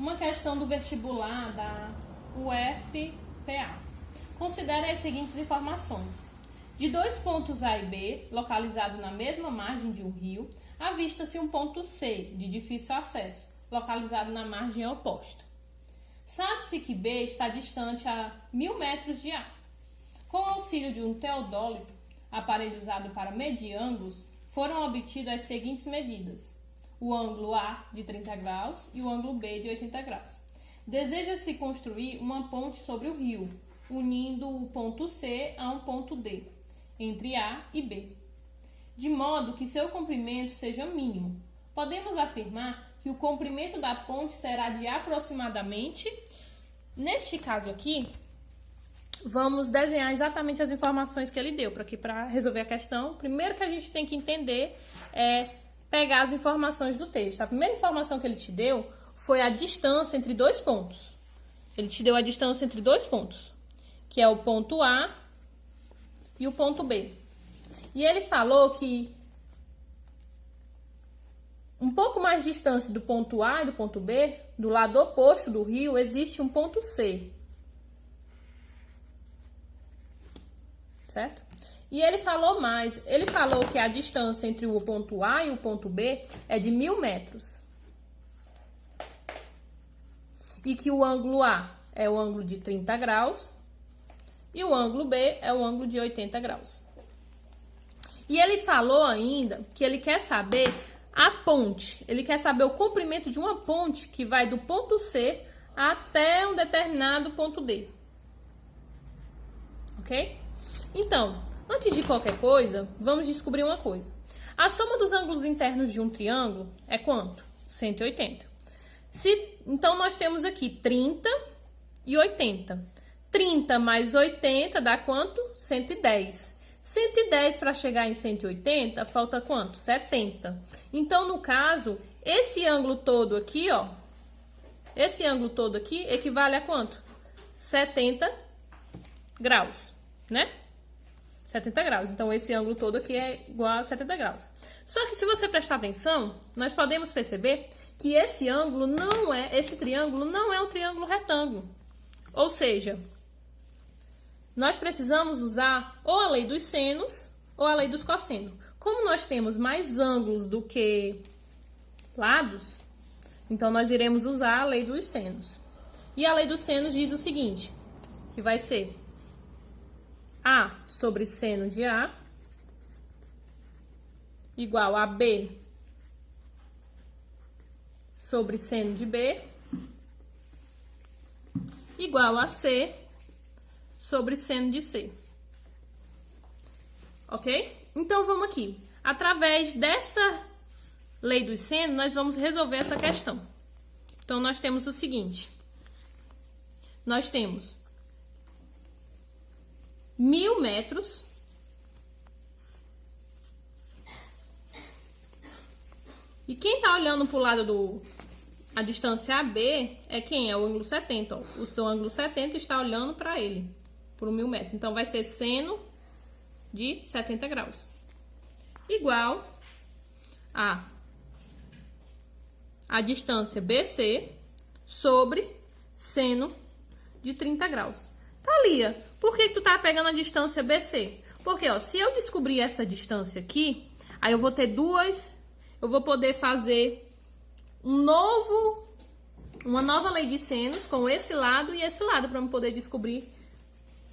Uma questão do vestibular da UFPA. Considere as seguintes informações. De dois pontos A e B, localizados na mesma margem de um rio, avista-se um ponto C, de difícil acesso, localizado na margem oposta. Sabe-se que B está distante a 1000 metros de A. Com o auxílio de um teodólito, aparelho usado para medir ângulos, foram obtidas as seguintes medidas: o ângulo A de 30 graus e o ângulo B de 80 graus. Deseja-se construir uma ponte sobre o rio, unindo o ponto C a um ponto D, entre A e B, de modo que seu comprimento seja mínimo. Podemos afirmar que o comprimento da ponte será de aproximadamente, neste caso aqui, vamos desenhar exatamente as informações que ele deu para resolver a questão. Primeiro que a gente tem que entender é pegar as informações do texto. A primeira informação que ele te deu foi a distância entre dois pontos. Ele te deu a distância entre dois pontos, que é o ponto A e o ponto B. E ele falou que um pouco mais distante do ponto A e do ponto B, do lado oposto do rio, existe um ponto C. Certo? E ele falou mais. Ele falou que a distância entre o ponto A e o ponto B é de 1000 metros. E que o ângulo A é o ângulo de 30 graus e o ângulo B é o ângulo de 80 graus. E ele falou ainda que ele quer saber a ponte. Ele quer saber o comprimento de uma ponte que vai do ponto C até um determinado ponto D. Ok? Então, antes de qualquer coisa, vamos descobrir uma coisa. A soma dos ângulos internos de um triângulo é quanto? 180. Então, nós temos aqui 30 e 80. 30 mais 80 dá quanto? 110. 110 para chegar em 180, falta quanto? 70. Então, no caso, esse ângulo todo aqui, ó, esse ângulo todo aqui equivale a quanto? 70 graus, né? 70 graus. Então, esse ângulo todo aqui é igual a 70 graus. Só que se você prestar atenção, nós podemos perceber que esse ângulo não é, esse triângulo não é um triângulo retângulo. Ou seja, nós precisamos usar ou a lei dos senos ou a lei dos cossenos. Como nós temos mais ângulos do que lados, então nós iremos usar a lei dos senos. E a lei dos senos diz o seguinte, que vai ser A sobre seno de A igual a B sobre seno de B igual a C sobre seno de C. Ok? Então, vamos aqui. Através dessa lei dos senos, nós vamos resolver essa questão. Então, nós temos o seguinte. Nós temos 1000 metros e quem está olhando para o lado a distância AB é quem? É o ângulo 70. Ó. O seu ângulo 70 está olhando para ele, por 1000 metros. Então, vai ser seno de 70 graus. Igual a distância BC sobre seno de 30 graus. Thalia, por que tu tá pegando a distância BC? Porque, ó, se eu descobrir essa distância aqui, aí eu vou ter duas, eu vou poder fazer uma nova lei de senos com esse lado e esse lado, para eu poder descobrir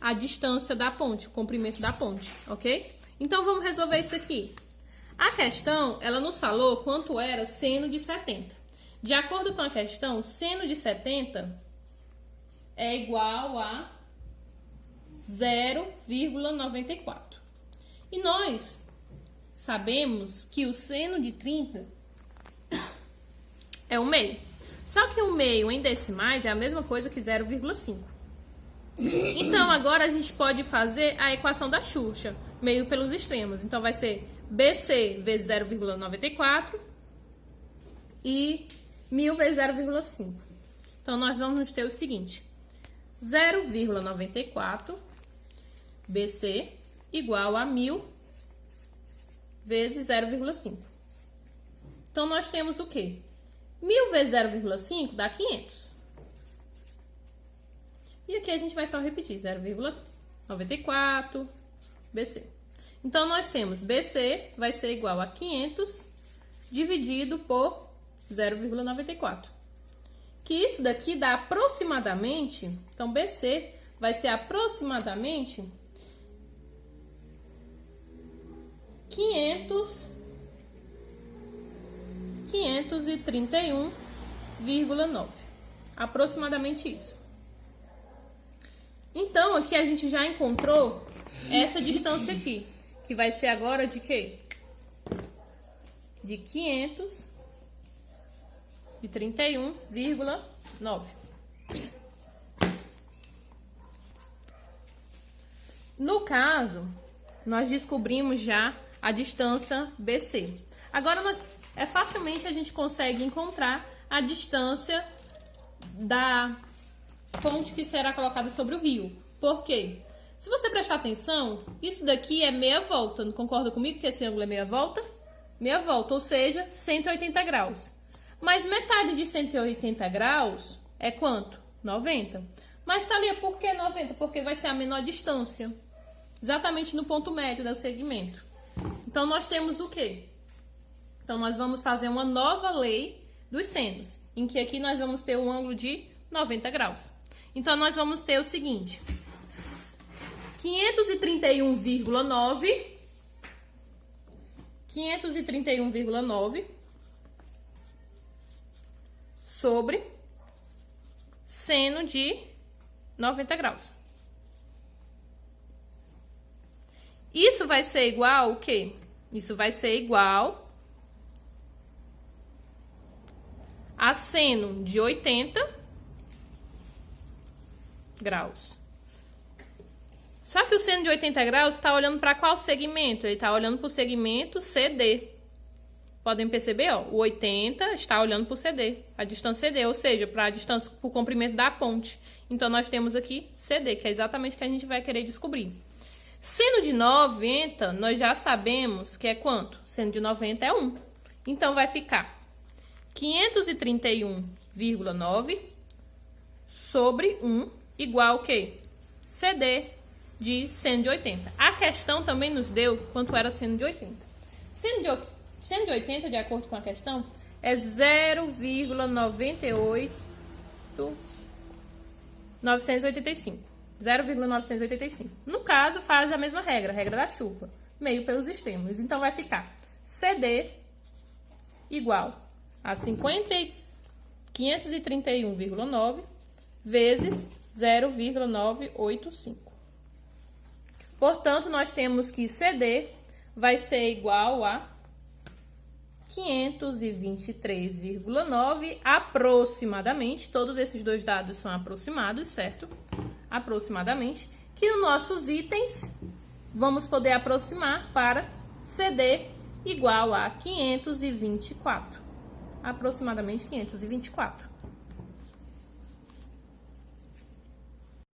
a distância da ponte, o comprimento da ponte, ok? Então, vamos resolver isso aqui. A questão, ela nos falou quanto era seno de 70. De acordo com a questão, seno de 70 é igual a 0,94. E nós sabemos que o seno de 30 é o meio. Só que o meio em decimais é a mesma coisa que 0,5. Então, agora a gente pode fazer a equação da Xuxa, meio pelos extremos. Então, vai ser BC vezes 0,94 e 1000 vezes 0,5. Então, nós vamos ter o seguinte. 0,94 BC igual a 1000 vezes 0,5. Então, nós temos o quê? 1000 vezes 0,5 dá 500. E aqui a gente vai só repetir, 0,94 BC. Então, nós temos BC vai ser igual a 500 dividido por 0,94. Que isso daqui dá aproximadamente, então BC vai ser aproximadamente 531,9. Aproximadamente isso. Então, aqui a gente já encontrou essa distância aqui, que vai ser agora de quê? De 531,9. No caso, nós descobrimos já a distância BC. Agora, facilmente a gente consegue encontrar a distância da ponte que será colocada sobre o rio. Por quê? Se você prestar atenção, isso daqui é meia volta. Não concorda comigo que esse ângulo é meia volta? Meia volta, ou seja, 180 graus. Mas metade de 180 graus é quanto? 90. Mas, Thalia, por que 90? Porque vai ser a menor distância. Exatamente no ponto médio do segmento. Então, nós temos o quê? Então, nós vamos fazer uma nova lei dos senos, em que aqui nós vamos ter um ângulo de 90 graus. Então, nós vamos ter o seguinte: 531,9 sobre seno de 90 graus. Isso vai ser igual ao quê? Isso vai ser igual a seno de 80 graus. Só que o seno de 80 graus está olhando para qual segmento? Ele está olhando para o segmento CD. Podem perceber, ó, o 80 está olhando para o CD, a distância CD, ou seja, para a distância, para o comprimento da ponte. Então, nós temos aqui CD, que é exatamente o que a gente vai querer descobrir. Seno de 90, nós já sabemos que é quanto? Seno de 90 é 1. Então, vai ficar 531,9 sobre 1 igual o quê? CD de seno de 80. A questão também nos deu quanto era seno de 80. Seno de 80, de acordo com a questão, é 0,985. 0,985. No caso, faz a mesma regra, a regra da chuva. Meio pelos extremos. Então, vai ficar CD igual a 531,9 vezes 0,985. Portanto, nós temos que CD vai ser igual a 523,9 aproximadamente. Todos esses dois dados são aproximados, certo? Aproximadamente. Que nos nossos itens vamos poder aproximar para CD igual a 524. Aproximadamente 524.